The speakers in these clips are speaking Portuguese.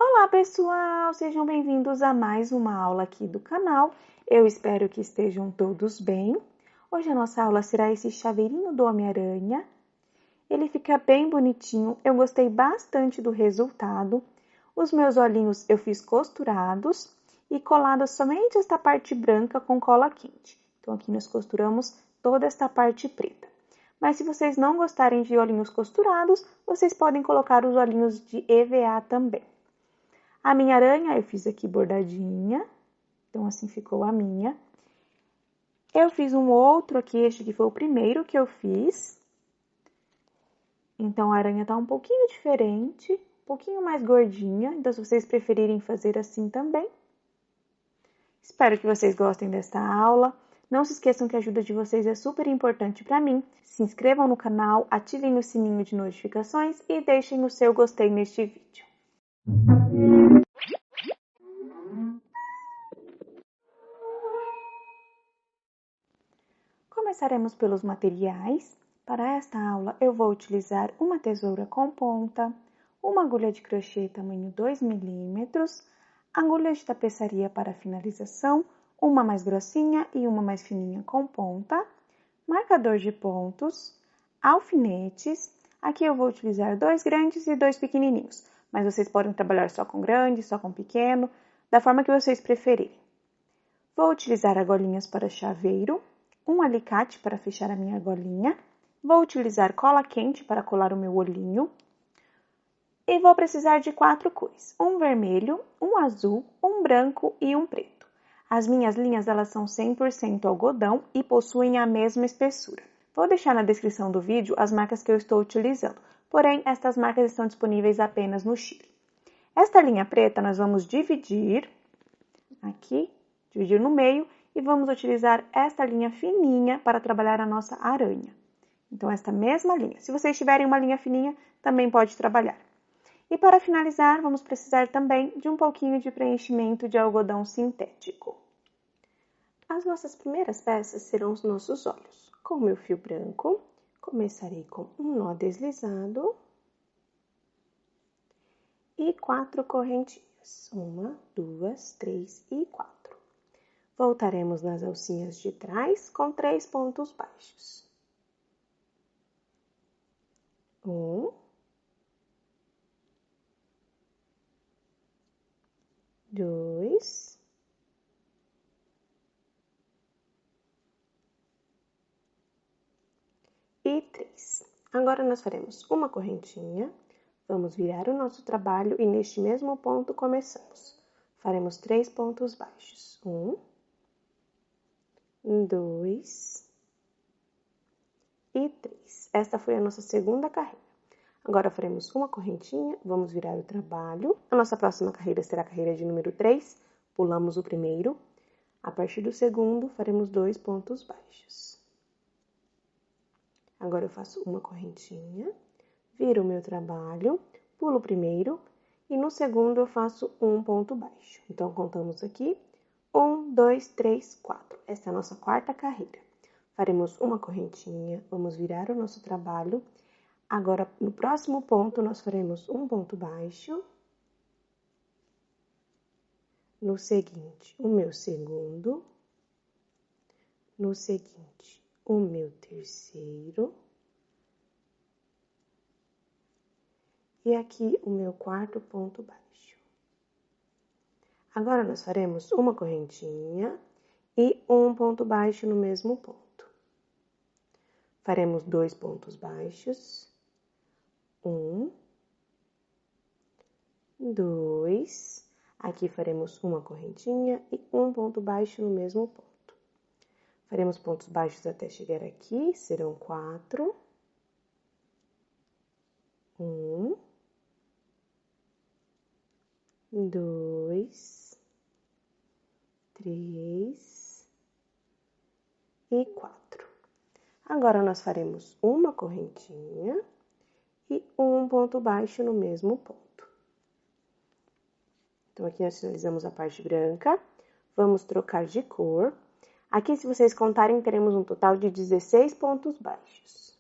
Olá pessoal, sejam bem-vindos a mais uma aula aqui do canal. Eu espero que estejam todos bem. Hoje a nossa aula será esse chaveirinho do Homem-Aranha. Ele fica bem bonitinho, eu gostei bastante do resultado. Os meus olhinhos eu fiz costurados e colados somente esta parte branca com cola quente. Então aqui nós costuramos toda esta parte preta. Mas se vocês não gostarem de olhinhos costurados, vocês podem colocar os olhinhos de EVA também. A minha aranha eu fiz aqui bordadinha, então assim ficou a minha. Eu fiz um outro aqui, este aqui foi o primeiro que eu fiz. Então a aranha tá um pouquinho diferente, um pouquinho mais gordinha, então se vocês preferirem fazer assim também. Espero que vocês gostem desta aula. Não se esqueçam que a ajuda de vocês é super importante para mim. Se inscrevam no canal, ativem o sininho de notificações e deixem o seu gostei neste vídeo. Começaremos pelos materiais. Para esta aula, eu vou utilizar uma tesoura com ponta, uma agulha de crochê tamanho 2 mm, agulha de tapeçaria para finalização, uma mais grossinha e uma mais fininha com ponta, marcador de pontos, alfinetes. Aqui eu vou utilizar 2 grandes e 2 pequenininhos, mas vocês podem trabalhar só com grande, só com pequeno, da forma que vocês preferirem. Vou utilizar argolinhas para chaveiro, um alicate para fechar a minha argolinha, vou utilizar cola quente para colar o meu olhinho e vou precisar de 4 cores, um vermelho, um azul, um branco e um preto. As minhas linhas elas são 100% algodão e possuem a mesma espessura. Vou deixar na descrição do vídeo as marcas que eu estou utilizando, porém estas marcas estão disponíveis apenas no Chile. Esta linha preta nós vamos dividir aqui, dividir no meio, e vamos utilizar esta linha fininha para trabalhar a nossa aranha. Então, esta mesma linha. Se vocês tiverem uma linha fininha, também pode trabalhar. E para finalizar, vamos precisar também de um pouquinho de preenchimento de algodão sintético. As nossas primeiras peças serão os nossos olhos. Com o meu fio branco, começarei com um nó deslizado e 4 correntinhas. 1, 2, 3 e 4. Voltaremos nas alcinhas de trás com 3 pontos baixos. 1, 2, e 3. Agora nós faremos uma correntinha, vamos virar o nosso trabalho e neste mesmo ponto começamos. Faremos 3 pontos baixos. 1, 2 e 3. Esta foi a nossa segunda carreira. Agora faremos uma correntinha, vamos virar o trabalho. A nossa próxima carreira será a carreira de número 3. Pulamos o primeiro. A partir do segundo, faremos 2 pontos baixos. Agora eu faço uma correntinha, viro o meu trabalho, pulo o primeiro e no segundo eu faço um ponto baixo. Então, contamos aqui 1, 2, 3, 4. Esta é a nossa quarta carreira. Faremos uma correntinha, vamos virar o nosso trabalho. Agora, no próximo ponto, nós faremos um ponto baixo. No seguinte, o meu segundo. No seguinte, o meu terceiro. E aqui, o meu quarto ponto baixo. Agora, nós faremos uma correntinha e um ponto baixo no mesmo ponto. Faremos 2 pontos baixos. 1, 2, aqui faremos uma correntinha e um ponto baixo no mesmo ponto. Faremos pontos baixos até chegar aqui, serão 4. 1, 2, 3 e 4. Agora, nós faremos uma correntinha e um ponto baixo no mesmo ponto. Então, aqui nós finalizamos a parte branca. Vamos trocar de cor. Aqui, se vocês contarem, teremos um total de 16 pontos baixos.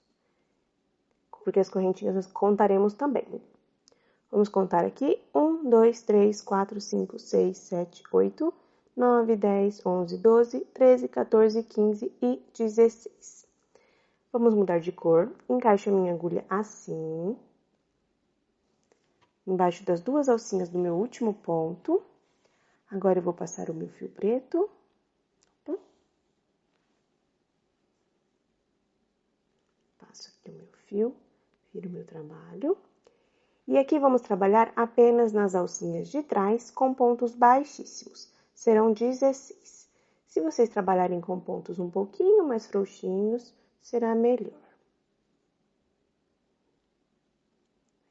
Porque as correntinhas nós contaremos também. Vamos contar aqui. 1, 1, 2, 3, 4, 5, 6, 7, 8, 9, 10, 11, 12, 13, 14, 15 e 16. Vamos mudar de cor. Encaixo a minha agulha assim, embaixo das duas alcinhas do meu último ponto. Agora eu vou passar o meu fio preto. Passo aqui o meu fio, viro o meu trabalho. E aqui vamos trabalhar apenas nas alcinhas de trás com pontos baixíssimos. Serão 16. Se vocês trabalharem com pontos um pouquinho mais frouxinhos, será melhor.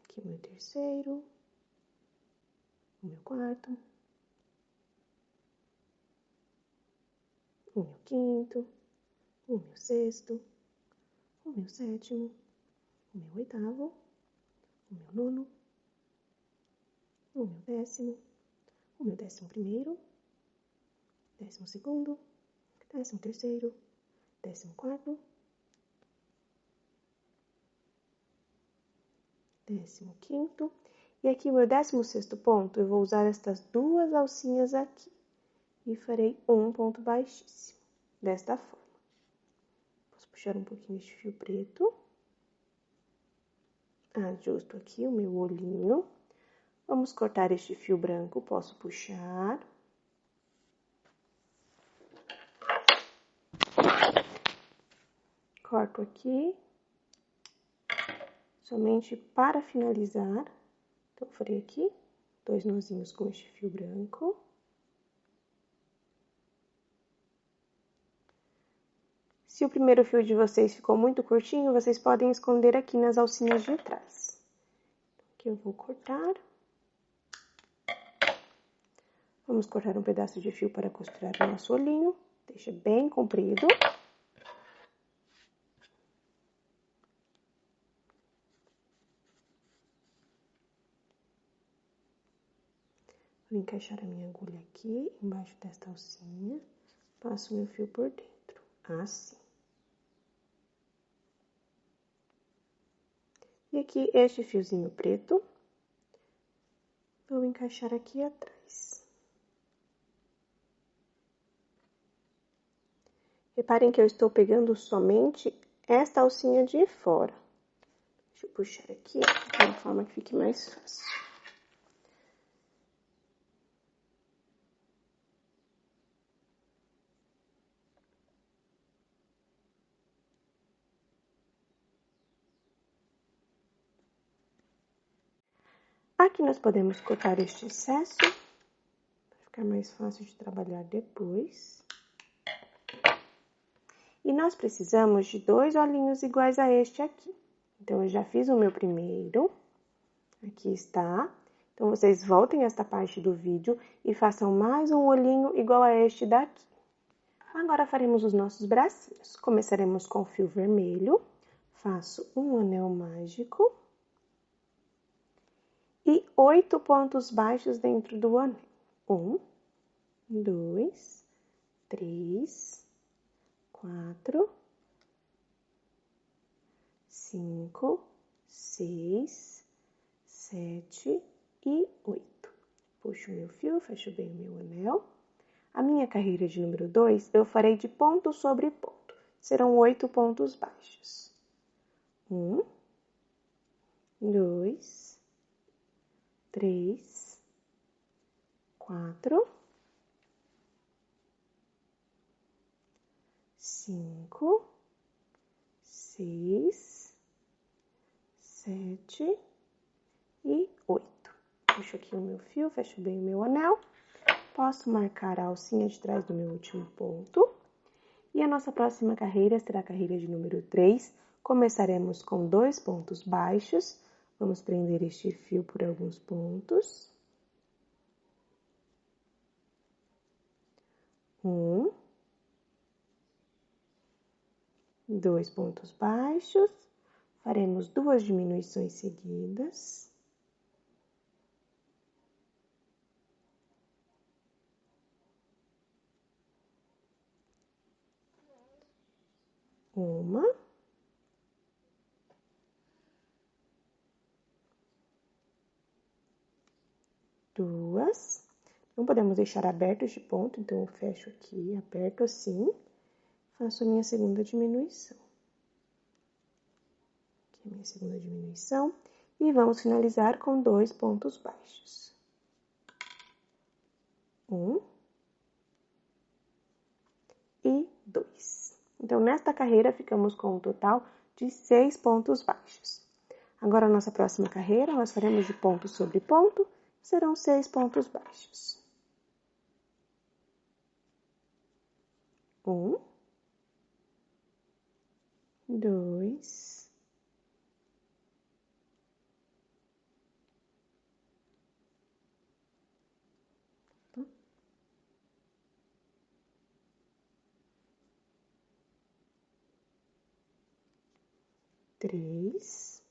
Aqui o meu terceiro, o meu quarto, o meu quinto, o meu sexto, o meu sétimo, o meu oitavo, o meu nono, o meu décimo, o meu 11º, 12º, 13º, 14º, 15º. E aqui o meu 16º ponto, eu vou usar estas duas alcinhas aqui. E farei um ponto baixíssimo, desta forma. Posso puxar um pouquinho este fio preto. Ajusto aqui o meu olhinho. Vamos cortar este fio branco, posso puxar. Corto aqui. Somente para finalizar. Então, farei aqui 2 nozinhos com este fio branco. Se o primeiro fio de vocês ficou muito curtinho, vocês podem esconder aqui nas alcinhas de trás. Aqui eu vou cortar. Vamos cortar um pedaço de fio para costurar o nosso olhinho. Deixa bem comprido. Vou encaixar a minha agulha aqui, embaixo desta alcinha. Passo meu fio por dentro, assim. E aqui, este fiozinho preto, vou encaixar aqui atrás. Reparem que eu estou pegando somente esta alcinha de fora. Deixa eu puxar aqui, de uma forma que fique mais fácil. Aqui nós podemos cortar este excesso, para ficar mais fácil de trabalhar depois. E nós precisamos de 2 olhinhos iguais a este aqui. Então, eu já fiz o meu primeiro, aqui está. Então, vocês voltem esta parte do vídeo e façam mais um olhinho igual a este daqui. Agora, faremos os nossos bracinhos. Começaremos com o fio vermelho, faço um anel mágico. E 8 pontos baixos dentro do anel. 1, 2, 3, 4, 5, 6, 7 e 8. Puxo o meu fio, fecho bem o meu anel. A minha carreira de número 2, eu farei de ponto sobre ponto. Serão 8 pontos baixos. 1, 2, 3, 4, 5, 6, 7 e 8. Puxo aqui o meu fio, fecho bem o meu anel. Posso marcar a alcinha de trás do meu último ponto. E a nossa próxima carreira será a carreira de número 3. Começaremos com 2 pontos baixos. Vamos prender este fio por alguns pontos. 1, 2 pontos baixos. Faremos 2 diminuições seguidas. Uma. 2. Não podemos deixar aberto este ponto, então eu fecho aqui, aperto assim, faço a minha segunda diminuição. Aqui a minha segunda diminuição. E vamos finalizar com 2 pontos baixos. 1 e 2. Então, nesta carreira, ficamos com um total de 6 pontos baixos. Agora, a nossa próxima carreira, nós faremos de ponto sobre ponto, serão 6 pontos baixos. 1, 2, 3,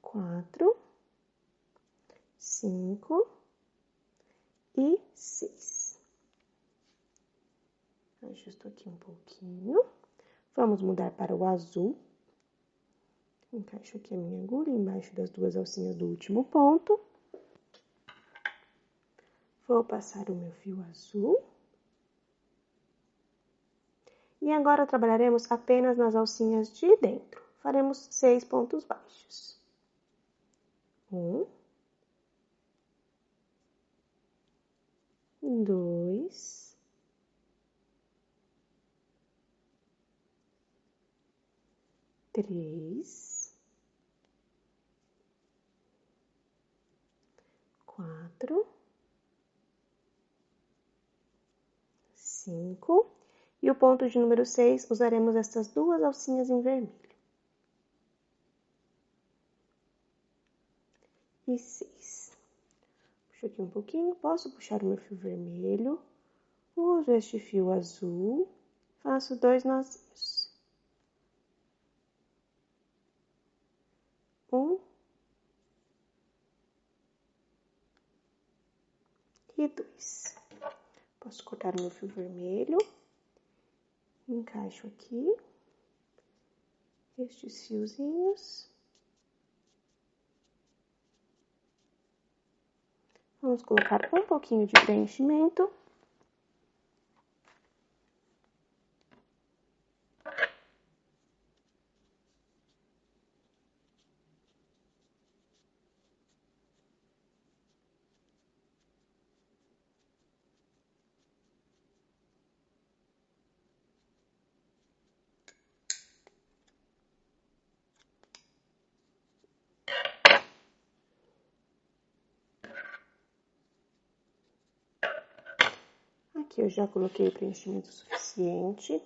4, 5 e 6. Ajusto aqui um pouquinho. Vamos mudar para o azul. Encaixo aqui a minha agulha embaixo das 2 alcinhas do último ponto. Vou passar o meu fio azul. E agora trabalharemos apenas nas alcinhas de dentro. Faremos 6 pontos baixos. 1, 2, 3, 4, 5. E o ponto de número 6, usaremos estas 2 alcinhas em vermelho. E 6. Puxo aqui um pouquinho, posso puxar o meu fio vermelho, uso este fio azul, faço 2 nozinhos. 1 e 2. Posso cortar o meu fio vermelho, encaixo aqui estes fiozinhos. Vamos colocar um pouquinho de preenchimento. Aqui eu já coloquei o preenchimento suficiente.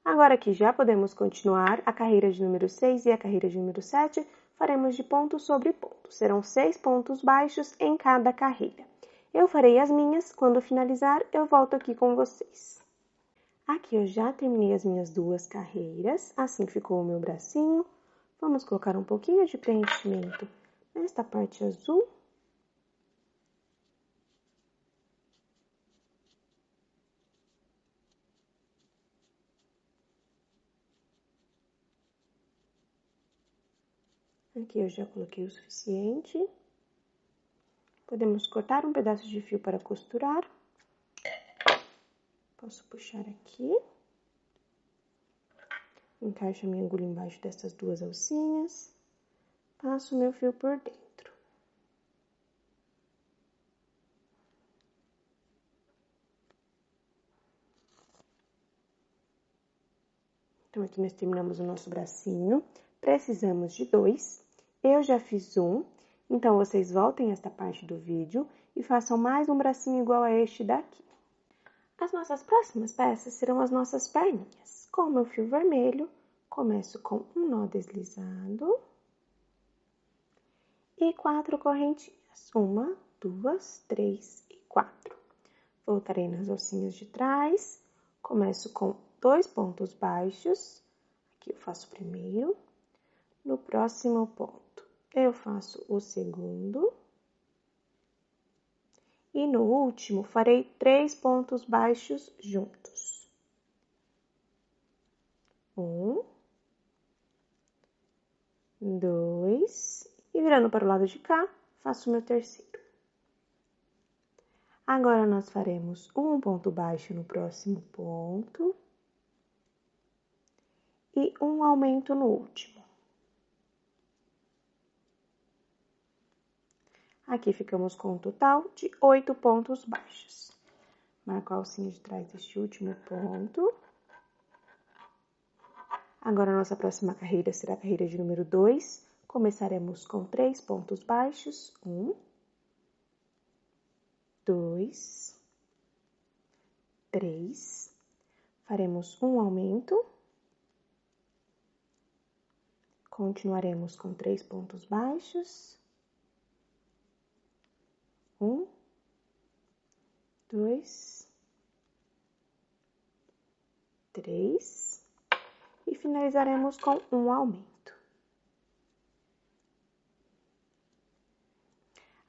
Agora aqui já podemos continuar a carreira de número 6 e a carreira de número 7, faremos de ponto sobre ponto. Serão 6 pontos baixos em cada carreira. Eu farei as minhas, quando finalizar eu volto aqui com vocês. Aqui eu já terminei as minhas 2 carreiras, assim ficou o meu bracinho. Vamos colocar um pouquinho de preenchimento nesta parte azul. Aqui eu já coloquei o suficiente. Podemos cortar um pedaço de fio para costurar. Posso puxar aqui. Encaixo a minha agulha embaixo dessas 2 alcinhas. Passo o meu fio por dentro. Então, aqui nós terminamos o nosso bracinho. Precisamos de 2. Eu já fiz um. Então, vocês voltem esta parte do vídeo e façam mais um bracinho igual a este daqui. As nossas próximas peças serão as nossas perninhas. Com o meu fio vermelho, começo com um nó deslizado e 4 correntinhas. 1, 2, 3 e 4. Voltarei nas alcinhas de trás, começo com 2 pontos baixos. Aqui eu faço o primeiro. No próximo ponto, eu faço o segundo. E no último, farei 3 pontos baixos juntos. 1, 2 2. E virando para o lado de cá, faço o meu terceiro. Agora, nós faremos um ponto baixo no próximo ponto. E um aumento no último. Aqui ficamos com um total de 8 pontos baixos. Marco a alcinha de trás deste último ponto. Agora, a nossa próxima carreira será a carreira de número 2. Começaremos com 3 pontos baixos. 1, 2, 3. Faremos um aumento. Continuaremos com 3 pontos baixos. 1, 2, 3. E finalizaremos com um aumento.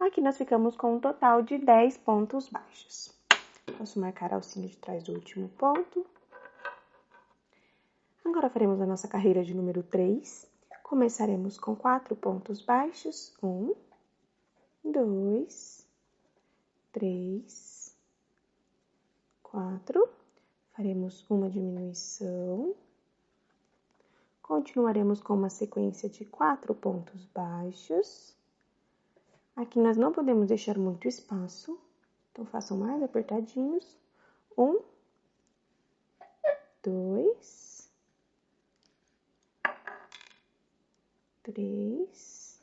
Aqui nós ficamos com um total de 10 pontos baixos. Posso marcar a alcinha de trás do último ponto. Agora faremos a nossa carreira de número 3. Começaremos com 4 pontos baixos. 1, 2, 3, 4. Faremos uma diminuição. Continuaremos com uma sequência de 4 pontos baixos. Aqui nós não podemos deixar muito espaço, então façam mais apertadinhos. 1, 2, 3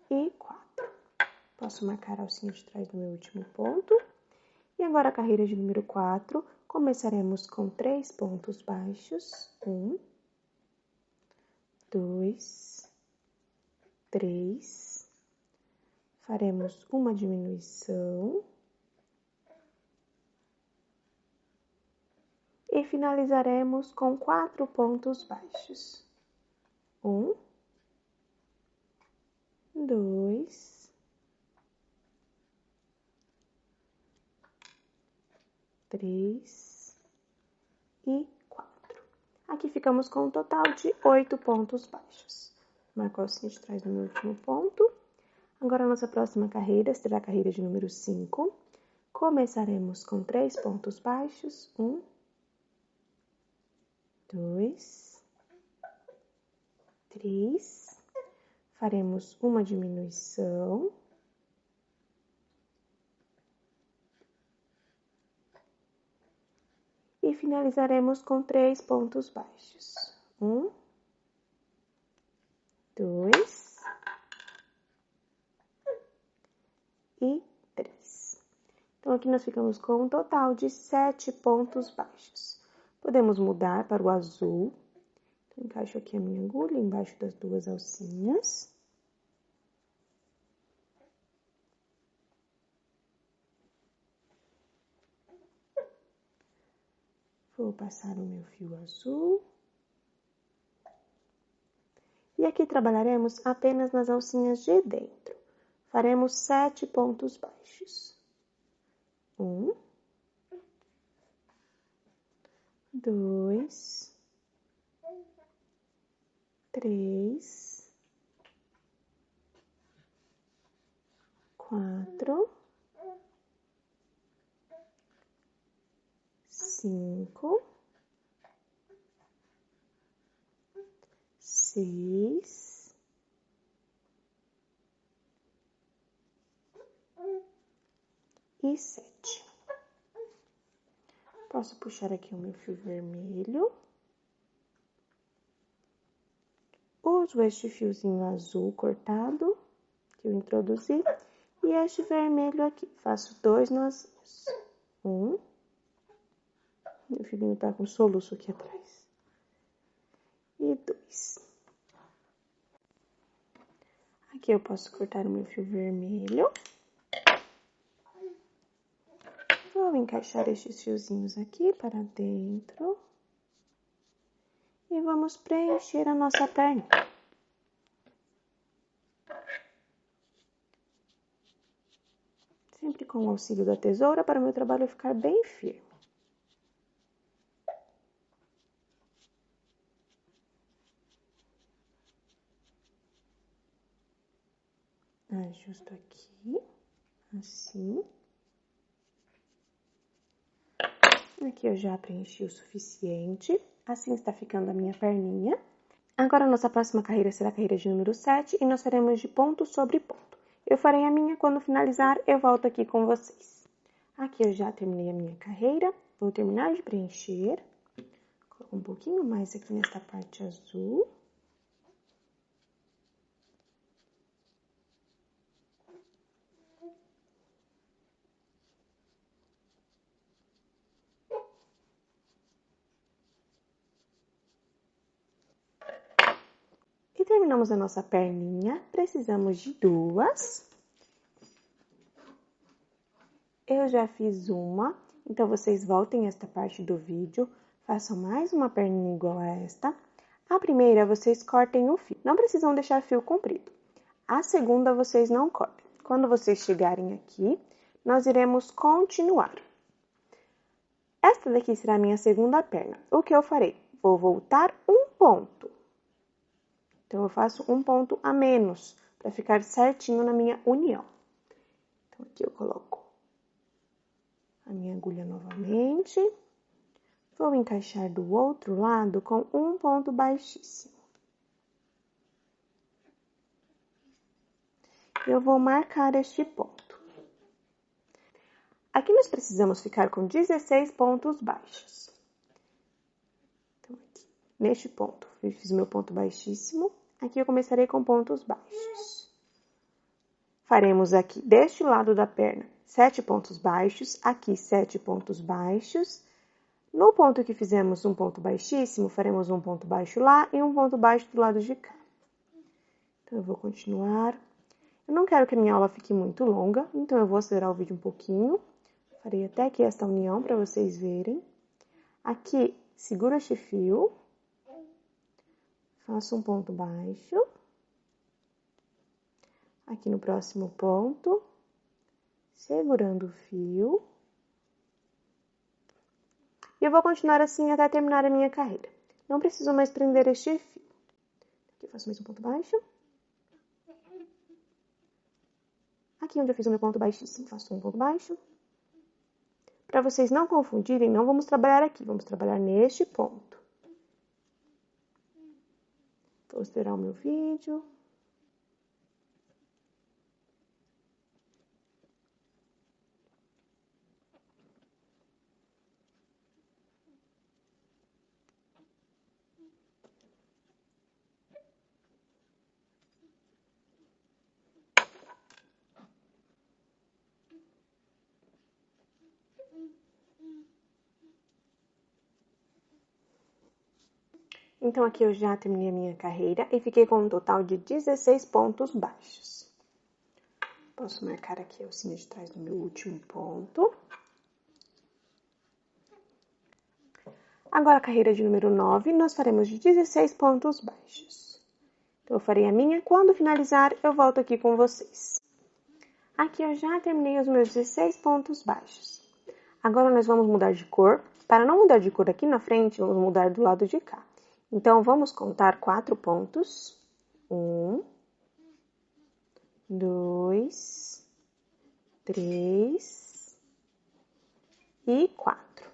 e 4. Posso marcar a alcinha de trás do meu último ponto. E agora a carreira de número 4, começaremos com 3 pontos baixos. 1, 2, 3. Faremos uma diminuição. E finalizaremos com 4 pontos baixos. 1, 2, 3 e 4. Aqui ficamos com um total de 8 pontos baixos. Marco a alcinha de trás do meu último ponto. Agora, a nossa próxima carreira será a carreira de número 5. Começaremos com 3 pontos baixos. 1, 2, 3. Faremos uma diminuição. E finalizaremos com 3 pontos baixos. 1, 2 e 3. Então, aqui nós ficamos com um total de 7 pontos baixos. Podemos mudar para o azul. Então, encaixo aqui a minha agulha embaixo das 2 alcinhas. Vou passar o meu fio azul. E aqui trabalharemos apenas nas alcinhas de dentro. Faremos 7 pontos baixos. 1, 2, 3, 4, 5, 6, 7. Posso puxar aqui o meu fio vermelho. Uso este fiozinho azul cortado, que eu introduzi, e este vermelho aqui. Faço 2 nozinhos. 1. Meu filhinho tá com soluço aqui atrás. E 2. Aqui eu posso cortar o meu fio vermelho. Vou encaixar estes fiozinhos aqui para dentro. E vamos preencher a nossa perna. Sempre com o auxílio da tesoura para o meu trabalho ficar bem firme. Ajusto aqui, assim. Aqui eu já preenchi o suficiente. Assim está ficando a minha perninha. Agora a nossa próxima carreira será a carreira de número 7 e nós faremos de ponto sobre ponto. Eu farei a minha, quando finalizar eu volto aqui com vocês. Aqui eu já terminei a minha carreira, vou terminar de preencher. Coloco um pouquinho mais aqui nesta parte azul. E terminamos a nossa perninha, precisamos de duas. Eu já fiz uma, então vocês voltem esta parte do vídeo, façam mais uma perninha igual a esta. A primeira, vocês cortem o fio, não precisam deixar fio comprido. A segunda, vocês não cortem. Quando vocês chegarem aqui, nós iremos continuar. Esta daqui será a minha segunda perna. O que eu farei? Vou voltar um ponto. Então, eu faço um ponto a menos, para ficar certinho na minha união. Então, aqui eu coloco a minha agulha novamente. Vou encaixar do outro lado com um ponto baixíssimo. Eu vou marcar este ponto. Aqui nós precisamos ficar com 16 pontos baixos. Então, aqui, neste ponto, eu fiz meu ponto baixíssimo. Aqui eu começarei com pontos baixos. Faremos aqui, deste lado da perna, 7 pontos baixos. Aqui, 7 pontos baixos. No ponto que fizemos um ponto baixíssimo, faremos um ponto baixo lá e um ponto baixo do lado de cá. Então, eu vou continuar. Eu não quero que a minha aula fique muito longa, então eu vou acelerar o vídeo um pouquinho. Farei até aqui esta união para vocês verem. Aqui, seguro este fio. Faço um ponto baixo. Aqui no próximo ponto, segurando o fio. E eu vou continuar assim até terminar a minha carreira. Não preciso mais prender este fio. Aqui eu faço mais um ponto baixo. Aqui onde eu fiz o meu ponto baixíssimo, faço um ponto baixo. Para vocês não confundirem, não vamos trabalhar aqui, vamos trabalhar neste ponto. Vou acelerar o meu vídeo. Então, aqui eu já terminei a minha carreira e fiquei com um total de 16 pontos baixos. Posso marcar aqui a alcinha de trás do meu último ponto. Agora, a carreira de número 9, nós faremos de 16 pontos baixos. Então, eu farei a minha. Quando finalizar, eu volto aqui com vocês. Aqui eu já terminei os meus 16 pontos baixos. Agora, nós vamos mudar de cor. Para não mudar de cor aqui na frente, vamos mudar do lado de cá. Então, vamos contar 4 pontos. 1, 2, 3 e 4.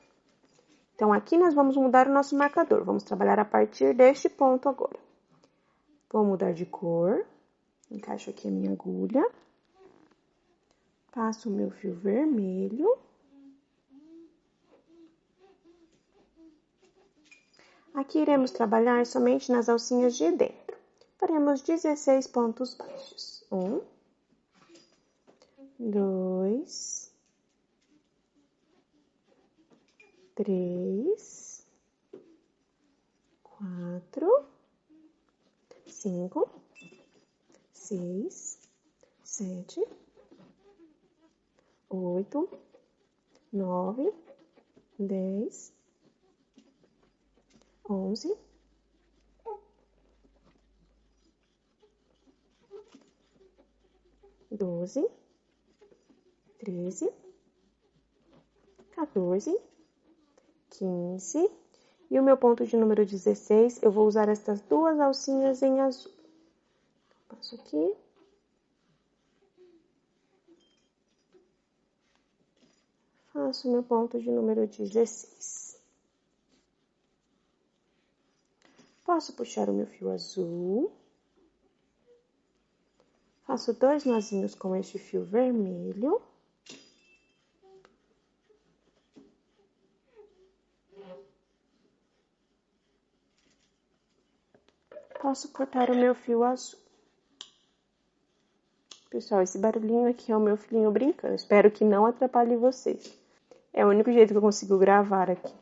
Então, aqui nós vamos mudar o nosso marcador. Vamos trabalhar a partir deste ponto agora. Vou mudar de cor. Encaixo aqui a minha agulha. Passo o meu fio vermelho. Aqui iremos trabalhar somente nas alcinhas de dentro. Faremos 16 pontos baixos. 1, 2, 3, 4, 5, 6, 7, 8, 9, 10, 11, 12, 13, 14, 15 e o meu ponto de número 16, eu vou usar estas duas alcinhas em azul. Passo aqui. faço meu ponto de número 16. Posso puxar o meu fio azul. Faço 2 nozinhos com este fio vermelho. Posso cortar o meu fio azul. Pessoal, esse barulhinho aqui é o meu filhinho brincando. Espero que não atrapalhe vocês. É o único jeito que eu consigo gravar aqui.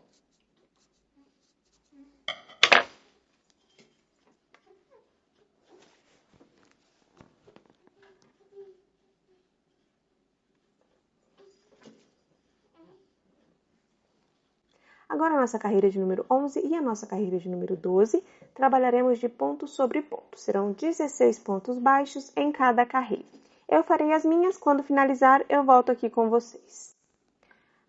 Agora, a nossa carreira de número 11 e a nossa carreira de número 12, trabalharemos de ponto sobre ponto. Serão 16 pontos baixos em cada carreira. Eu farei as minhas, quando finalizar, eu volto aqui com vocês.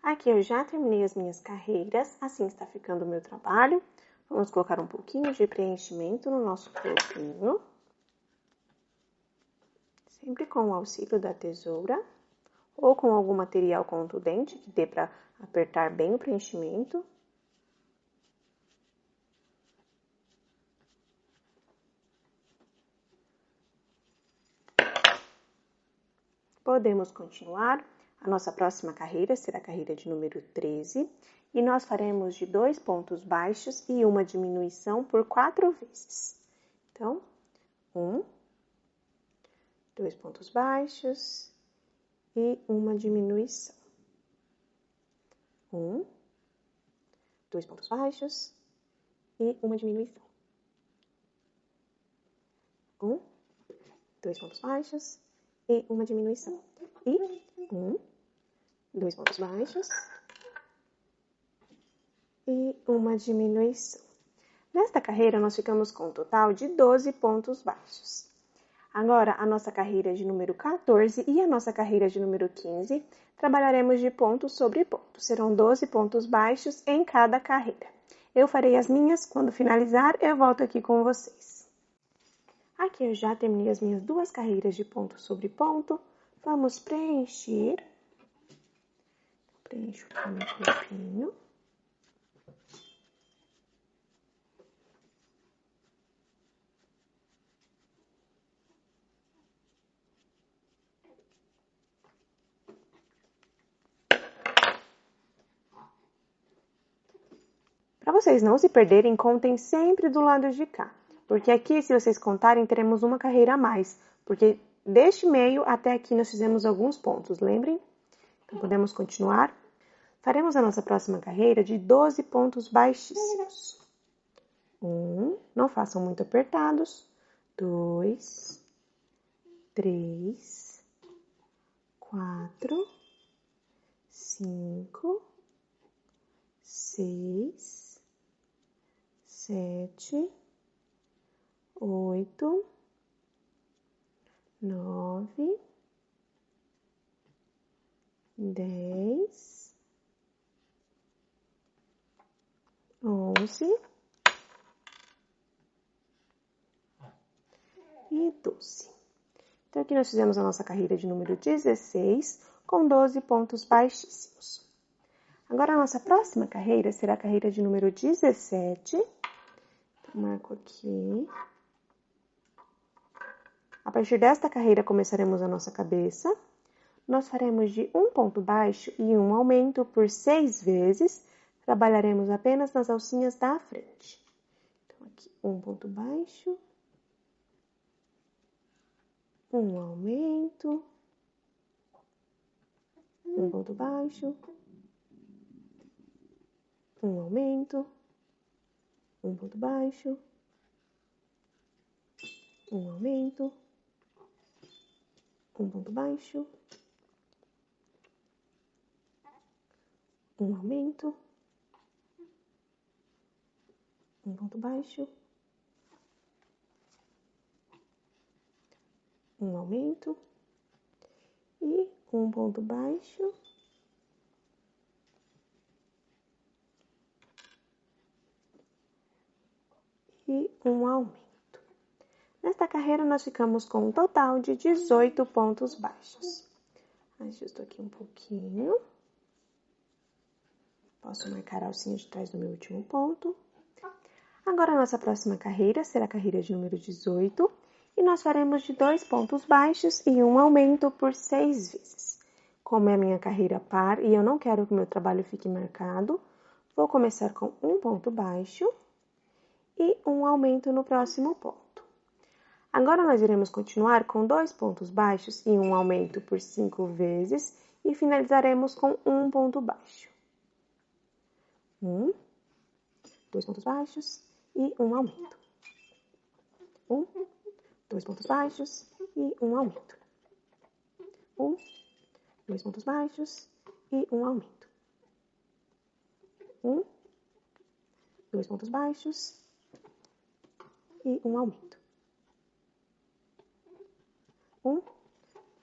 Aqui eu já terminei as minhas carreiras, assim está ficando o meu trabalho. Vamos colocar um pouquinho de preenchimento no nosso corpinho. Sempre com o auxílio da tesoura, ou com algum material contundente que dê para apertar bem o preenchimento. Podemos continuar. A nossa próxima carreira será a carreira de número 13 e nós faremos de 2 pontos baixos e uma diminuição por 4 vezes. Então, 1, 2 pontos baixos e uma diminuição. 1, 2 pontos baixos e uma diminuição. 1, 2 pontos baixos e uma diminuição. E 1, 2 pontos baixos e uma diminuição. Nesta carreira, nós ficamos com um total de 12 pontos baixos. Agora, a nossa carreira de número 14 e a nossa carreira de número 15, trabalharemos de ponto sobre ponto. Serão 12 pontos baixos em cada carreira. Eu farei as minhas, quando finalizar, eu volto aqui com vocês. Aqui eu já terminei as minhas 2 carreiras de ponto sobre ponto. Vamos preencher. Preencho aqui o meu corpinho. Para vocês não se perderem, contem sempre do lado de cá. Porque aqui, se vocês contarem, teremos uma carreira a mais. Porque deste meio até aqui nós fizemos alguns pontos, lembrem? Então, podemos continuar. Faremos a nossa próxima carreira de 12 pontos baixíssimos. 1, não façam muito apertados. 2, 3, 4, 5, 6, 7, 8, 9, 10, 11 e 12. Então, aqui nós fizemos a nossa carreira de número 16 com 12 pontos baixíssimos. Agora, a nossa próxima carreira será a carreira de número 17. Então, marco aqui. A partir desta carreira, começaremos a nossa cabeça. Nós faremos de um ponto baixo e um aumento por 6 vezes. Trabalharemos apenas nas alcinhas da frente. Então, aqui, um ponto baixo. Um aumento. Um ponto baixo. Um aumento. Um ponto baixo. Um aumento. Um ponto baixo. Um aumento. Um ponto baixo. Um aumento. E um ponto baixo. E um aumento. Nesta carreira, nós ficamos com um total de 18 pontos baixos. Ajusto aqui um pouquinho. Posso marcar a alcinha de trás do meu último ponto. Agora, a nossa próxima carreira será a carreira de número 18. E nós faremos de 2 pontos baixos e um aumento por 6 vezes. Como é a minha carreira par e eu não quero que o meu trabalho fique marcado, vou começar com um ponto baixo e um aumento no próximo ponto. Agora, nós iremos continuar com 2 pontos baixos e um aumento por 5 vezes e finalizaremos com um ponto baixo. 2 pontos baixos e um aumento. 2 pontos baixos e um aumento. 2 pontos baixos e um aumento. 2 pontos baixos e um aumento.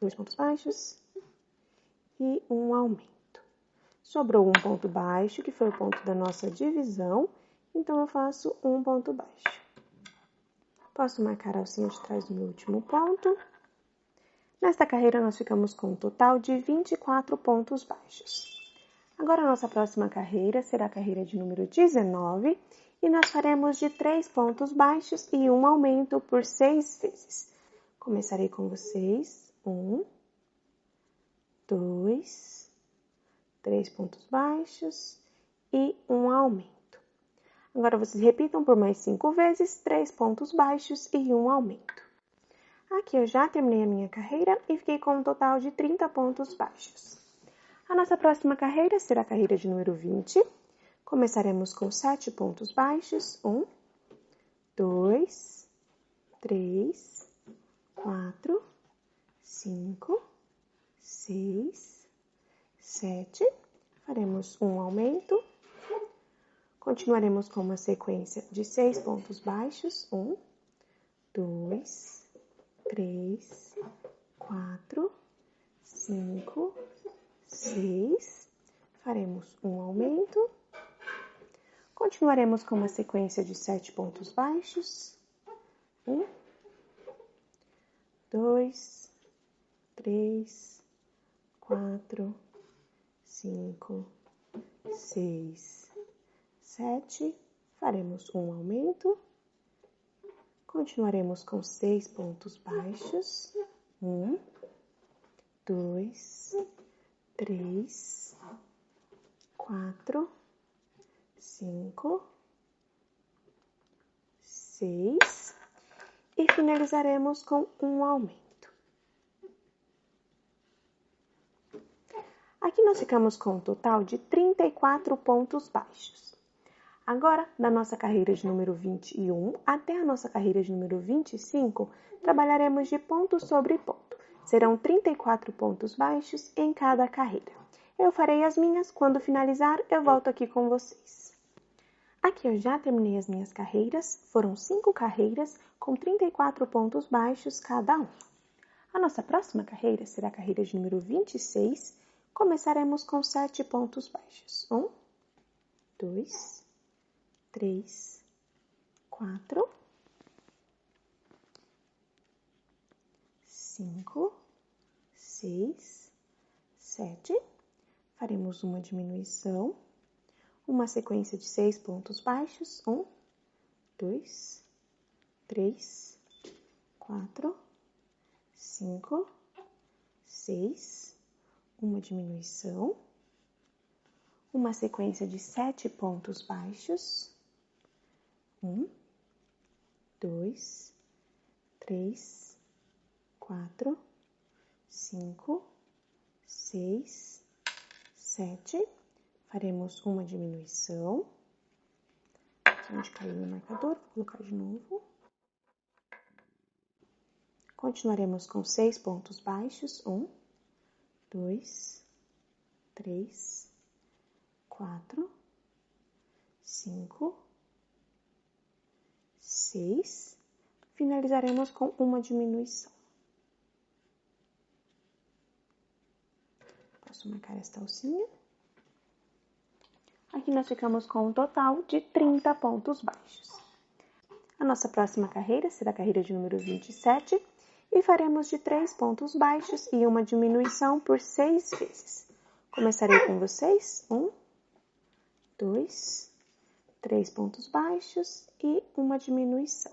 2 pontos baixos e um aumento. Sobrou um ponto baixo, que foi o ponto da nossa divisão, então eu faço um ponto baixo. Posso marcar a alcinha de trás do meu último ponto. Nesta carreira, nós ficamos com um total de 24 pontos baixos. Agora, a nossa próxima carreira será a carreira de número 19 e nós faremos de 3 pontos baixos e um aumento por 6 vezes. Começarei com vocês. 1, 2, 3 pontos baixos e um aumento. Agora, vocês repitam por mais 5 vezes, 3 pontos baixos e um aumento. Aqui eu já terminei a minha carreira e fiquei com um total de 30 pontos baixos. A nossa próxima carreira será a carreira de número 20. Começaremos com 7 pontos baixos. 1, 2, 3, 4, 5, 6, 7. Faremos um aumento. Continuaremos com uma sequência de 6 pontos baixos. 1, 2, 3, 4, 5, 6. Faremos um aumento. Continuaremos com uma sequência de 7 pontos baixos. 1, 2, 3, 4, 5, 6, 7. Faremos um aumento. Continuaremos com 6 pontos baixos. 1, 2, 3, 4, 5, 6. E finalizaremos com um aumento. Aqui nós ficamos com um total de 34 pontos baixos. Agora, da nossa carreira de número 21 até a nossa carreira de número 25, trabalharemos de ponto sobre ponto. Serão 34 pontos baixos em cada carreira. Eu farei as minhas, quando finalizar eu volto aqui com vocês. Aqui eu já terminei as minhas carreiras, foram 5 carreiras com 34 pontos baixos cada um. A nossa próxima carreira será a carreira de número 26, começaremos com 7 pontos baixos. 1, 2, 3, 4, 5, 6, 7. Faremos uma diminuição, uma sequência de 6 pontos baixos. 1, 2, 3, 4, 5, 6. Uma diminuição, uma sequência de 7 pontos baixos. 1, 2, 3, 4, 5, 6, 7. Faremos uma diminuição. Aqui onde caiu meu marcador, vou colocar de novo. Continuaremos com 6 pontos baixos. 1, 2, 3, 4, 5, 6. Finalizaremos com uma diminuição. Posso marcar esta alcinha. Aqui nós ficamos com um total de 30 pontos baixos. A nossa próxima carreira será a carreira de número 27 e faremos de 3 pontos baixos e uma diminuição por 6 vezes. Começarei com vocês. 1, 2, 3 pontos baixos e uma diminuição.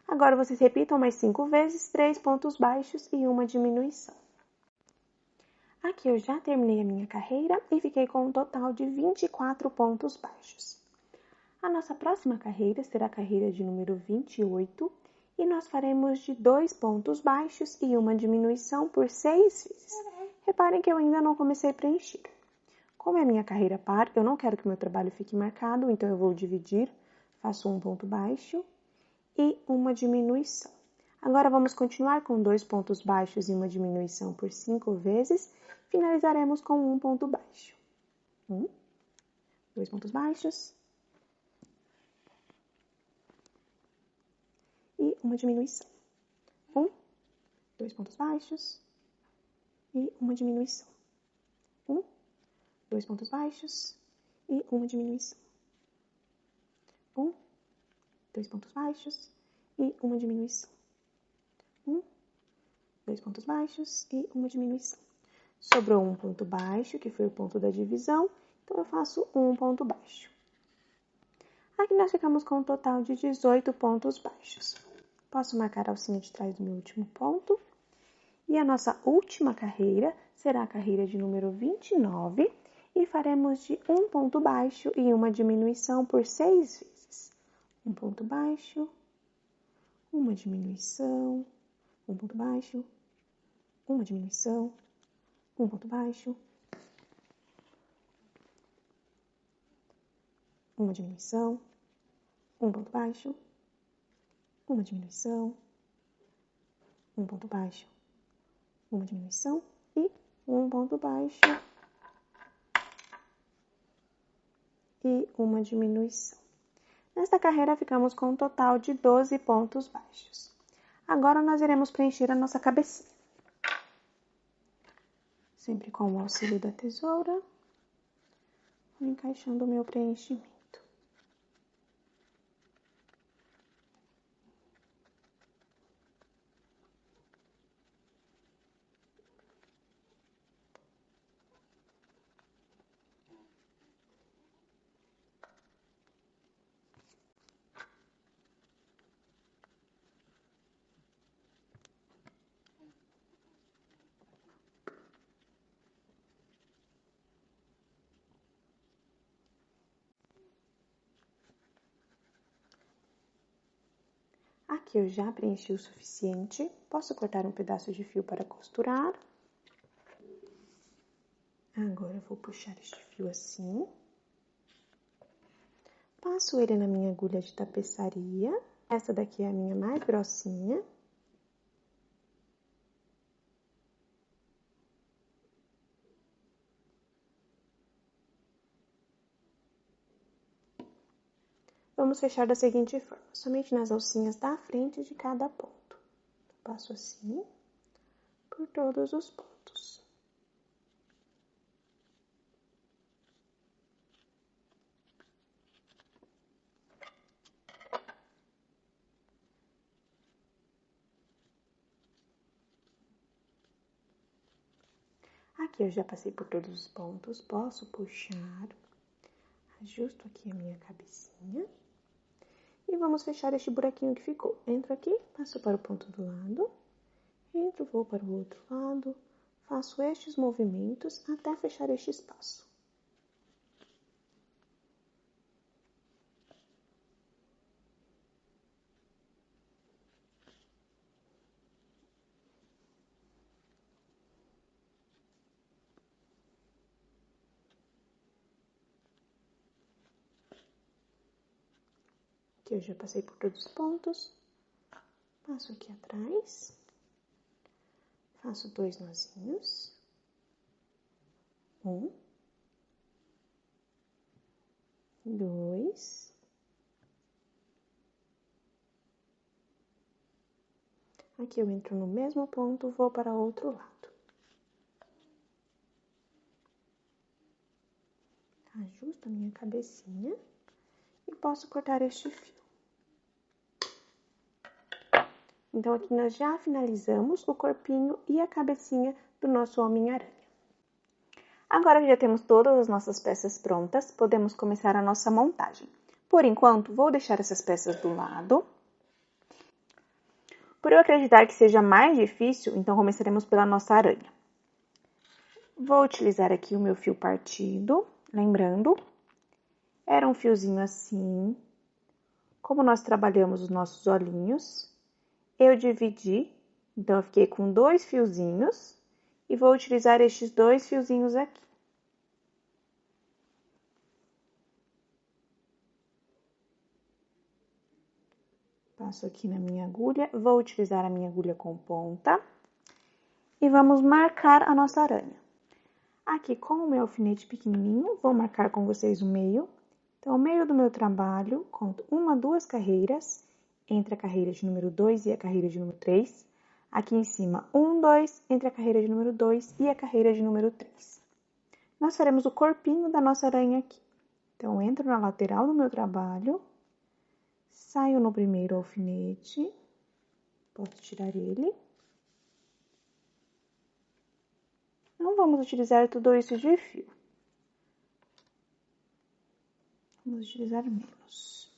Agora, vocês repitam mais 5 vezes, 3 pontos baixos e uma diminuição. Aqui eu já terminei a minha carreira e fiquei com um total de 24 pontos baixos. A nossa próxima carreira será a carreira de número 28 e nós faremos de 2 pontos baixos e uma diminuição por 6 vezes. Reparem que eu ainda não comecei a preencher. Como é a minha carreira par, eu não quero que o meu trabalho fique marcado, então eu vou dividir, faço um ponto baixo e uma diminuição. Agora vamos continuar com 2 pontos baixos e uma diminuição por 5 vezes. Finalizaremos com um ponto baixo. 2 pontos baixos e uma diminuição. 2 pontos baixos e uma diminuição. 2 pontos baixos e uma diminuição. 2 pontos baixos e uma diminuição. 2 pontos baixos e uma diminuição. Sobrou um ponto baixo, que foi o ponto da divisão, então eu faço um ponto baixo. Aqui nós ficamos com um total de 18 pontos baixos. Posso marcar a alcinha de trás do meu último ponto. E a nossa última carreira será a carreira de número 29 e faremos de um ponto baixo e uma diminuição por 6 vezes. Um ponto baixo, uma diminuição, um ponto baixo, uma diminuição, um ponto baixo, uma diminuição, um ponto baixo, uma diminuição, um ponto baixo, uma diminuição e um ponto baixo e uma diminuição. Nesta carreira ficamos com um total de 12 pontos baixos. Agora nós iremos preencher a nossa cabecinha. Sempre com o auxílio da tesoura, vou encaixando o meu preenchimento. Aqui eu já preenchi o suficiente, posso cortar um pedaço de fio para costurar. Agora eu vou puxar este fio assim. Passo ele na minha agulha de tapeçaria. Essa daqui é a minha mais grossinha. Vamos fechar da seguinte forma, somente nas alcinhas da frente de cada ponto. Passo assim por todos os pontos. Aqui eu já passei por todos os pontos, posso puxar, ajusto aqui a minha cabecinha. E vamos fechar este buraquinho que ficou. Entro aqui, passo para o ponto do lado, entro, vou para o outro lado, faço estes movimentos até fechar este espaço. Aqui eu já passei por todos os pontos, passo aqui atrás, faço 2 nozinhos, 1, 2, aqui eu entro no mesmo ponto, vou para o outro lado. Ajusto a minha cabecinha e posso cortar este fio. Então, aqui nós já finalizamos o corpinho e a cabecinha do nosso Homem-Aranha. Agora que já temos todas as nossas peças prontas, podemos começar a nossa montagem. Por enquanto, vou deixar essas peças do lado. Por eu acreditar que seja mais difícil, então começaremos pela nossa aranha. Vou utilizar aqui o meu fio partido, lembrando, era um fiozinho assim. Como nós trabalhamos os nossos olhinhos, eu dividi, então eu fiquei com 2 fiozinhos e vou utilizar estes 2 fiozinhos aqui. Passo aqui na minha agulha, vou utilizar a minha agulha com ponta e vamos marcar a nossa aranha. Aqui com o meu alfinete pequenininho, vou marcar com vocês o meio. Então, o meio do meu trabalho, conto 1, 2 carreiras, entre a carreira de número 2 e a carreira de número 3. Aqui em cima, 1, 2, entre a carreira de número 2 e a carreira de número 3. Nós faremos o corpinho da nossa aranha aqui. Então, entro na lateral do meu trabalho, saio no primeiro alfinete, posso tirar ele. Não vamos utilizar tudo isso de fio. Vamos utilizar menos.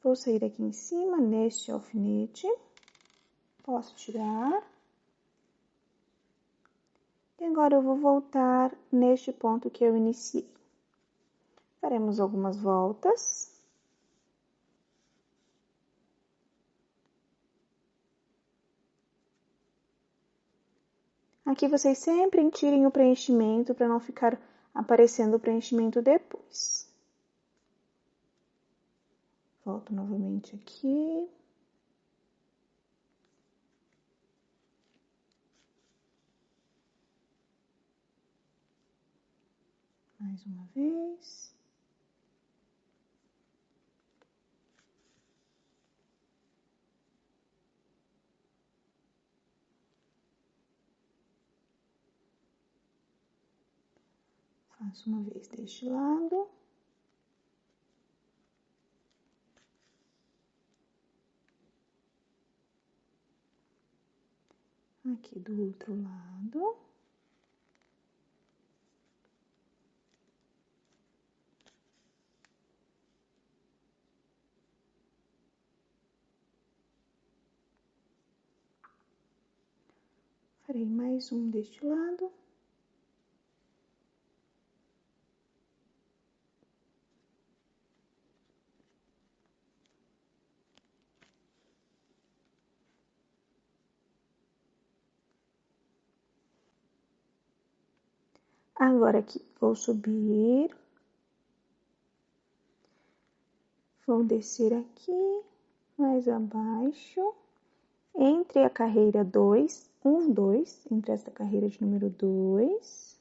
Vou sair aqui em cima, neste alfinete. Posso tirar. E agora eu vou voltar neste ponto que eu iniciei. Faremos algumas voltas. Aqui vocês sempre tirem o preenchimento para não ficar aparecendo o preenchimento depois. Volto novamente aqui. Mais uma vez. Faço uma vez deste lado. Aqui do outro lado. Farei mais um deste lado. Agora aqui, vou subir. Vou descer aqui, mais abaixo, entre a carreira 2, 1, 2, entre esta carreira de número 2.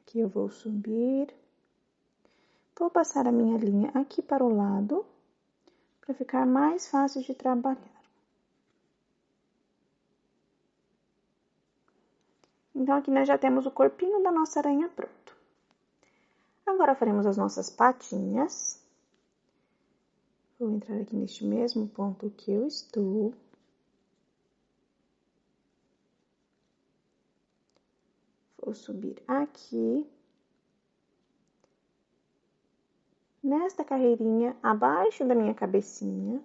Aqui eu vou subir. Vou passar a minha linha aqui para o lado, para ficar mais fácil de trabalhar. Então, aqui nós já temos o corpinho da nossa aranha pronto. Agora, faremos as nossas patinhas. Vou entrar aqui neste mesmo ponto que eu estou. Vou subir aqui. Nesta carreirinha, abaixo da minha cabecinha.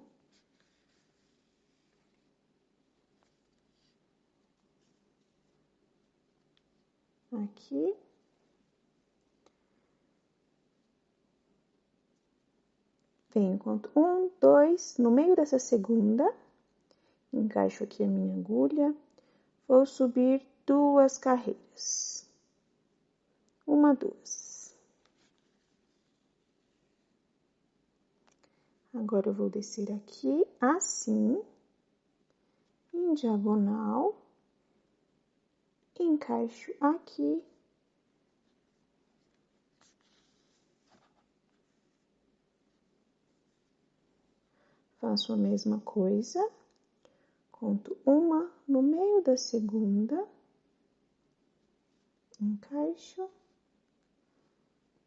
Aqui. Venho, conto 1, 2, no meio dessa segunda, encaixo aqui a minha agulha, vou subir 2 carreiras. 1, 2. Agora, eu vou descer aqui, assim, em diagonal, encaixo aqui. Faço a mesma coisa, conto 1 no meio da segunda, encaixo,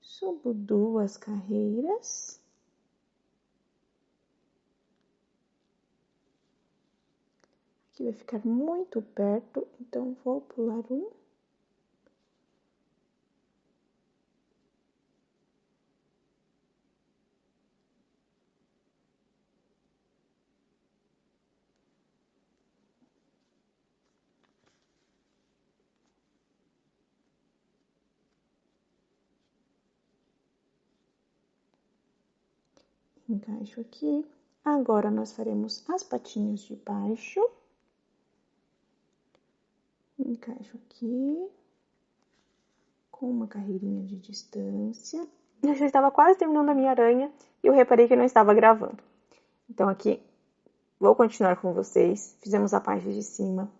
subo 2 carreiras. Aqui vai ficar muito perto, então vou pular um. Encaixo aqui. Agora, nós faremos as patinhas de baixo. Encaixo aqui, com uma carreirinha de distância. Eu já estava quase terminando a minha aranha e eu reparei que eu não estava gravando. Então, aqui, vou continuar com vocês. Fizemos a parte de cima.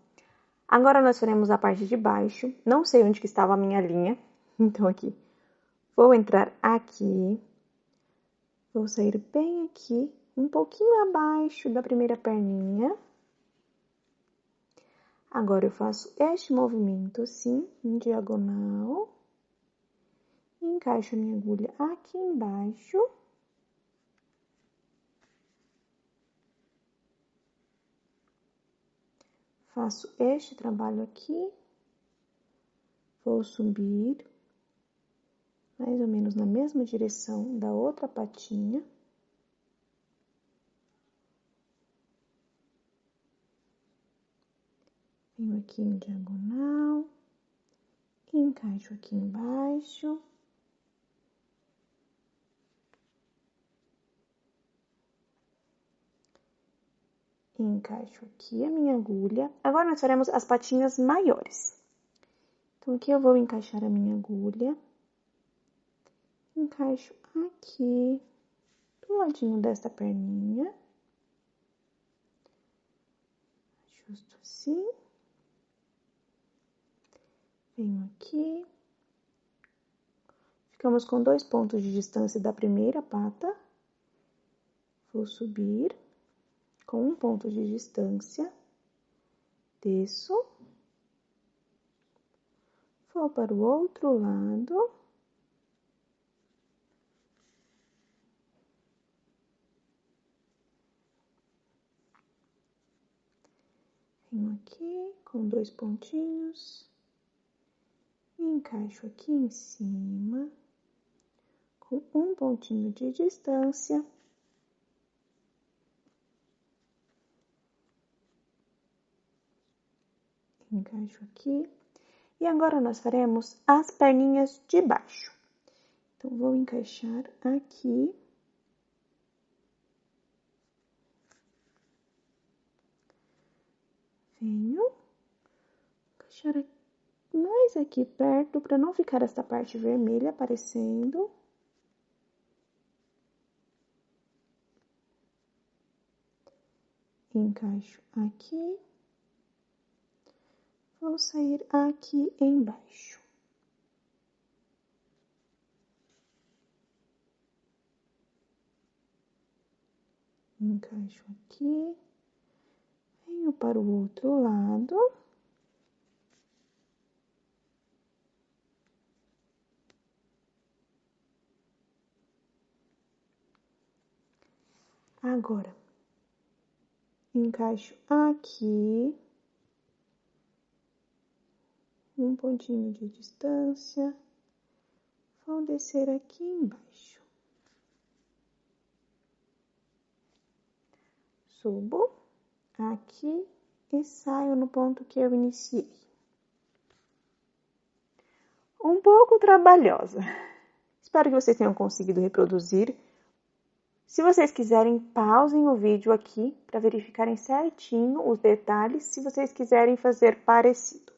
Agora, nós faremos a parte de baixo. Não sei onde que estava a minha linha. Então, aqui, vou entrar aqui. Vou sair bem aqui, um pouquinho abaixo da primeira perninha. Agora, eu faço este movimento assim, em diagonal. E encaixo a minha agulha aqui embaixo. Faço este trabalho aqui. Vou subir, mais ou menos na mesma direção da outra patinha. Venho aqui em diagonal, encaixo aqui embaixo. Encaixo aqui a minha agulha. Agora, nós faremos as patinhas maiores. Então, aqui eu vou encaixar a minha agulha. Encaixo aqui, do ladinho desta perninha. Ajusto assim. Venho aqui. Ficamos com 2 pontos de distância da primeira pata. Vou subir com 1 ponto de distância. Desço. Vou para o outro lado. Venho aqui com 2 pontinhos. Encaixo aqui em cima, com 1 pontinho de distância. Encaixo aqui. E agora, nós faremos as perninhas de baixo. Então, vou encaixar aqui. Venho encaixar mais aqui perto, para não ficar esta parte vermelha aparecendo. Encaixo aqui. Vou sair aqui embaixo. Encaixo aqui. Venho para o outro lado. Agora, encaixo aqui. 1 pontinho de distância. Vou descer aqui embaixo. Subo aqui e saio no ponto que eu iniciei. Um pouco trabalhosa. Espero que vocês tenham conseguido reproduzir. Se vocês quiserem, pausem o vídeo aqui para verificarem certinho os detalhes, se vocês quiserem fazer parecido.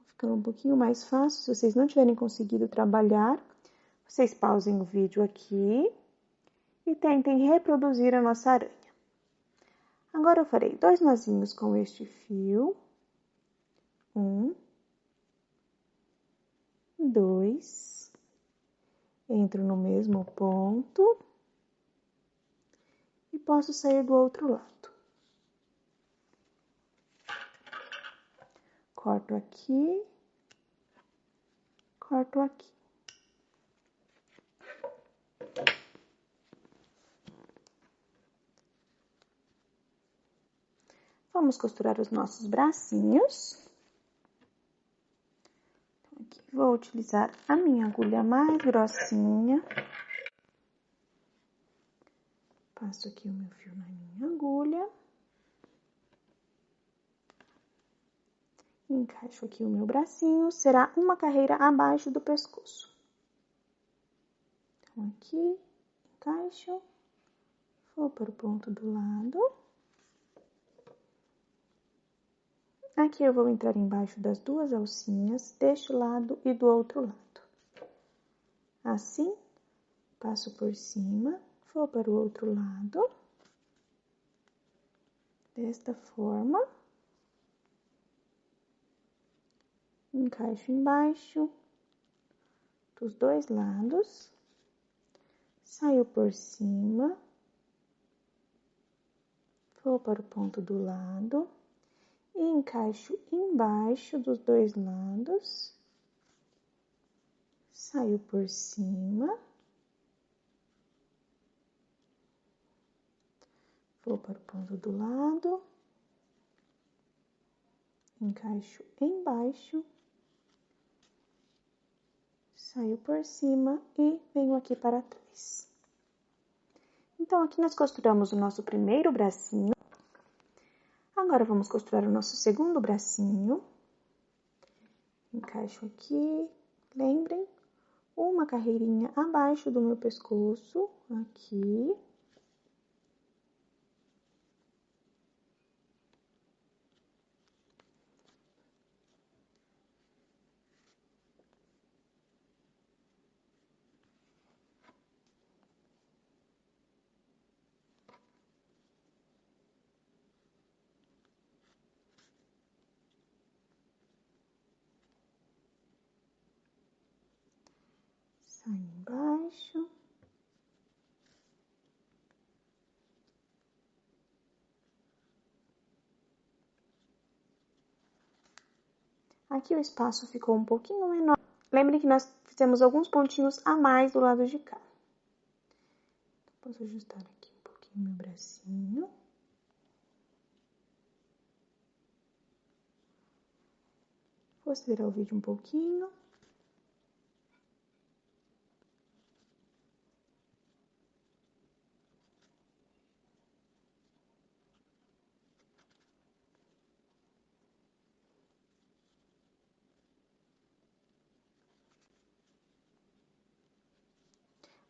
Ficando um pouquinho mais fácil, se vocês não tiverem conseguido trabalhar, vocês pausem o vídeo aqui e tentem reproduzir a nossa aranha. Agora, eu farei 2 nozinhos com este fio. 1, 2. Entro no mesmo ponto. E posso sair do outro lado. Corto aqui. corto aqui. Vamos costurar os nossos bracinhos. Então, aqui vou utilizar a minha agulha mais grossinha. Passo aqui o meu fio na minha agulha. Encaixo aqui o meu bracinho, será uma carreira abaixo do pescoço. Então, aqui, encaixo, vou para o ponto do lado. Aqui eu vou entrar embaixo das duas alcinhas, deste lado e do outro lado. Assim, passo por cima, vou para o outro lado. Desta forma. Encaixo embaixo dos dois lados. Saio por cima. Vou para o ponto do lado. E encaixo embaixo dos dois lados, saio por cima, vou para o ponto do lado, encaixo embaixo, saio por cima e venho aqui para trás. Então, aqui nós costuramos o nosso primeiro bracinho. Agora, vamos costurar o nosso segundo bracinho. Encaixo aqui, lembrem, uma carreirinha abaixo do meu pescoço, aqui. Saio embaixo. Aqui o espaço ficou um pouquinho menor. Lembrem que nós fizemos alguns pontinhos a mais do lado de cá. Posso ajustar aqui um pouquinho meu bracinho. Vou acelerar o vídeo um pouquinho.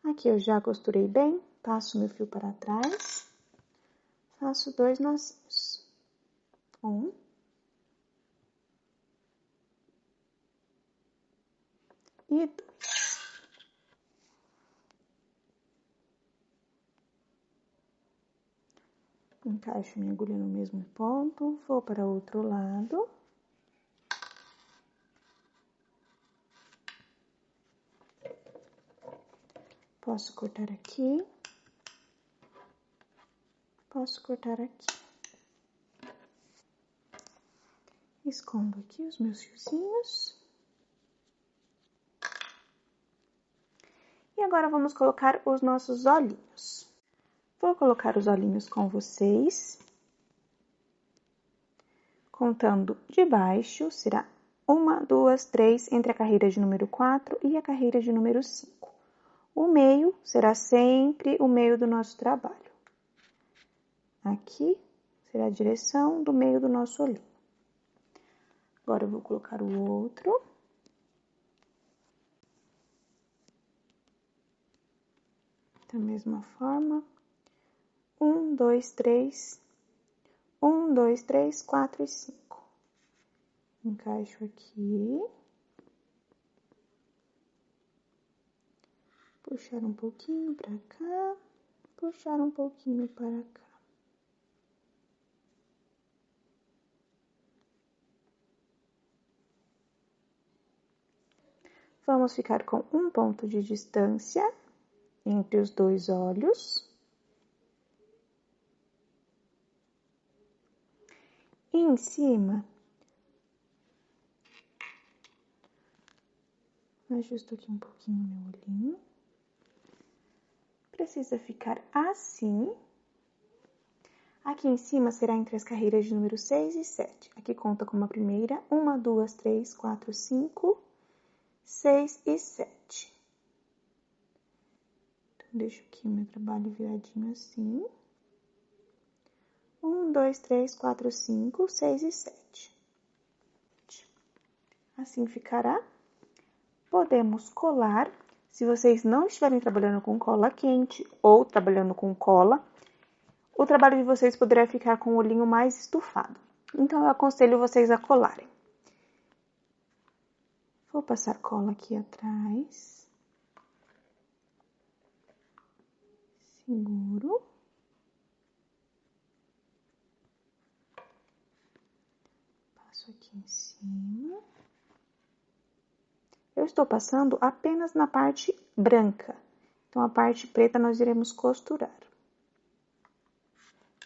Aqui eu já costurei bem, passo meu fio para trás, faço 2 nozinhos. 1. E 2. Encaixo minha agulha no mesmo ponto, vou para o outro lado. Posso cortar aqui. Posso cortar aqui. Escondo aqui os meus fiozinhos. E agora vamos colocar os nossos olhinhos. Vou colocar os olhinhos com vocês. Contando de baixo, será 1, 2, 3, entre a carreira de número 4 e a carreira de número 5. O meio será sempre o meio do nosso trabalho. Aqui será a direção do meio do nosso olhinho. Agora eu vou colocar o outro. Da mesma forma. 1, 2, 3. 1, 2, 3, 4 e 5. Encaixo aqui. Puxar um pouquinho para cá. Puxar um pouquinho para cá. Vamos ficar com um ponto de distância entre os dois olhos. E em cima, Ajusto aqui um pouquinho o meu olhinho. Precisa ficar assim. Aqui em cima será entre as carreiras de número 6 e 7. Aqui conta como a primeira, 1, 2, 3, 4, 5, 6 e 7. Então, deixo aqui o meu trabalho viradinho assim. 1, 2, 3, 4, 5, 6 e 7. Assim ficará. Podemos colar. Se vocês não estiverem trabalhando com cola quente ou trabalhando com cola, o trabalho de vocês poderá ficar com o olhinho mais estufado. Então, eu aconselho vocês a colarem. Vou passar cola aqui atrás. Seguro. Passo aqui em cima. Eu estou passando apenas na parte branca. Então, a parte preta nós iremos costurar.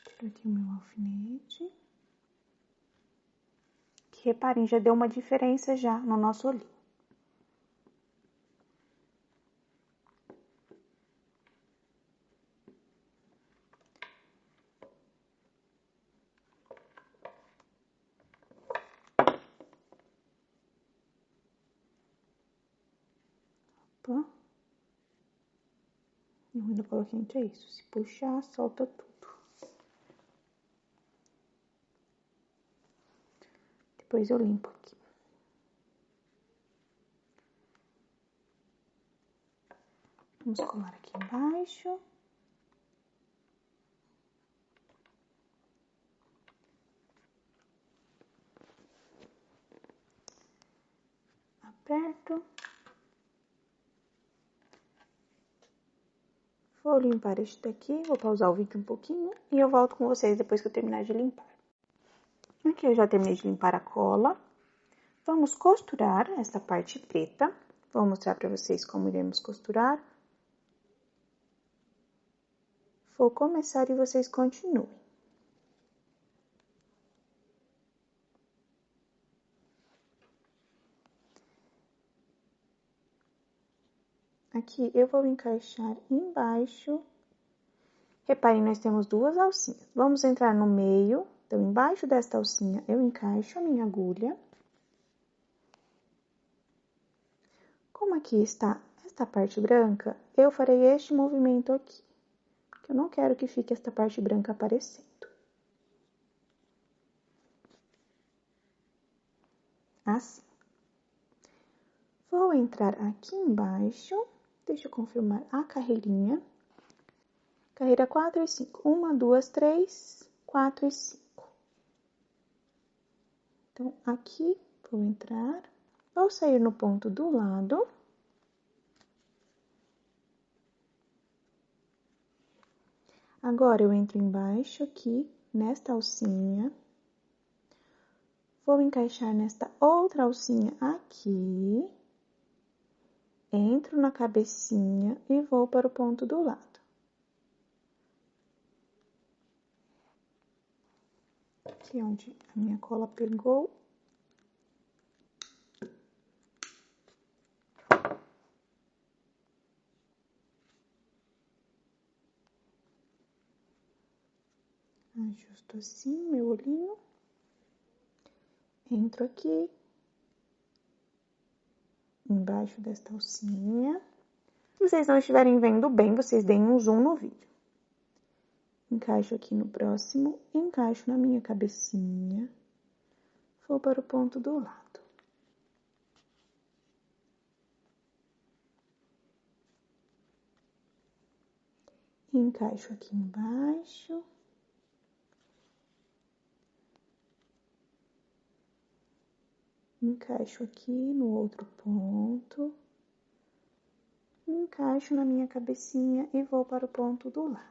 Tiro aqui o meu alfinete. Que, reparem, já deu uma diferença já no nosso olhinho. Opa. O ruim da cola quente é isso. Se puxar, solta tudo. Depois eu limpo aqui. Vamos colar aqui embaixo. Aperto. Vou limpar este daqui, vou pausar o vídeo um pouquinho e eu volto com vocês depois que eu terminar de limpar. Aqui eu já terminei de limpar a cola. Vamos costurar essa parte preta. Vou mostrar para vocês como iremos costurar. Vou começar e vocês continuem. Aqui eu vou encaixar embaixo. Reparem, nós temos duas alcinhas. Vamos entrar no meio. Então, embaixo desta alcinha, eu encaixo a minha agulha. Como aqui está esta parte branca, eu farei este movimento aqui. Porque eu não quero que fique esta parte branca aparecendo. Assim. Vou entrar aqui embaixo. Deixa eu confirmar a carreirinha. Carreira 4 e 5. 1, 2, 3, 4 e 5. Então, aqui vou entrar. Vou sair no ponto do lado. Agora, eu entro embaixo aqui, nesta alcinha. Vou encaixar nesta outra alcinha aqui. Entro na cabecinha e vou para o ponto do lado. Aqui onde a minha cola pegou. Ajusto assim meu olhinho. Entro aqui. Embaixo desta alcinha. Se vocês não estiverem vendo bem, vocês deem um zoom no vídeo. Encaixo aqui no próximo, encaixo na minha cabecinha. Vou para o ponto do lado. Encaixo aqui embaixo. Encaixo aqui no outro ponto. Encaixo na minha cabecinha e vou para o ponto do lado.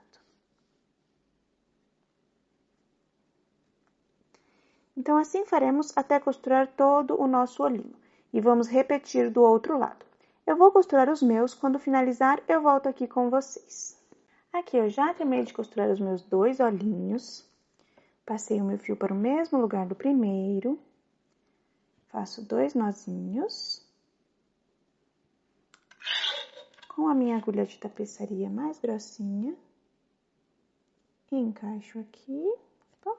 Então, assim faremos até costurar todo o nosso olhinho. E vamos repetir do outro lado. Eu vou costurar os meus, quando finalizar, eu volto aqui com vocês. Aqui eu já terminei de costurar os meus dois olhinhos. Passei o meu fio para o mesmo lugar do primeiro. Faço 2 nozinhos. Com a minha agulha de tapeçaria mais grossinha, encaixo aqui, tá?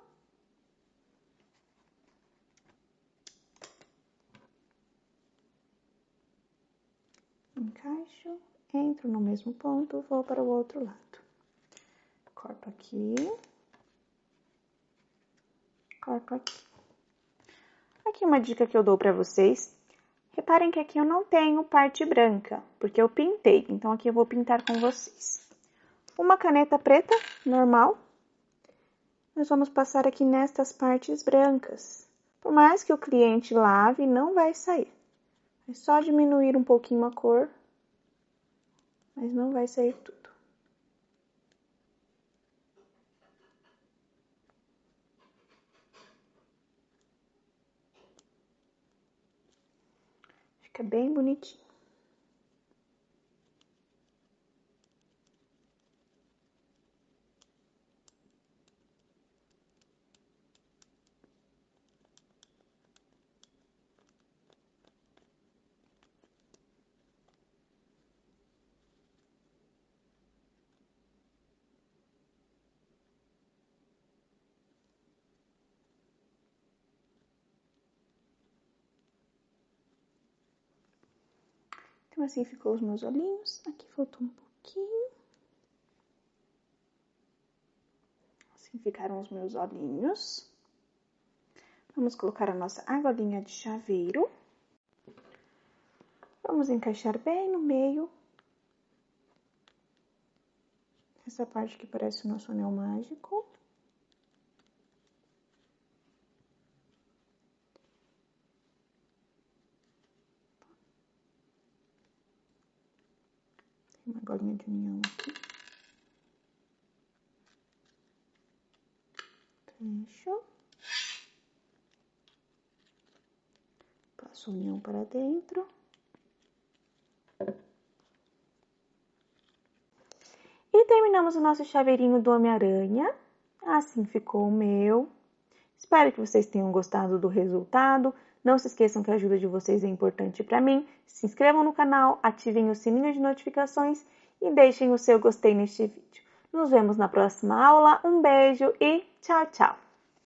Encaixo, entro no mesmo ponto, vou para o outro lado. Corto aqui, corto aqui. Aqui uma dica que eu dou para vocês. Reparem que aqui eu não tenho parte branca, porque eu pintei. Então, aqui eu vou pintar com vocês. Uma caneta preta, normal. Nós vamos passar aqui nestas partes brancas. Por mais que o cliente lave, não vai sair. É só diminuir um pouquinho a cor, mas não vai sair tudo. Fica bem bonitinho. Então, assim ficou os meus olhinhos. Aqui faltou um pouquinho. Assim ficaram os meus olhinhos. Vamos colocar a nossa argolinha de chaveiro. Vamos encaixar bem no meio. Essa parte que parece o nosso anel mágico. Tem uma golinha de união aqui. Fecho. Passo a união para dentro. E terminamos o nosso chaveirinho do Homem-Aranha. Assim ficou o meu. Espero que vocês tenham gostado do resultado. Não se esqueçam que a ajuda de vocês é importante para mim. Se inscrevam no canal, ativem o sininho de notificações e deixem o seu gostei neste vídeo. Nos vemos na próxima aula. Um beijo e tchau, tchau!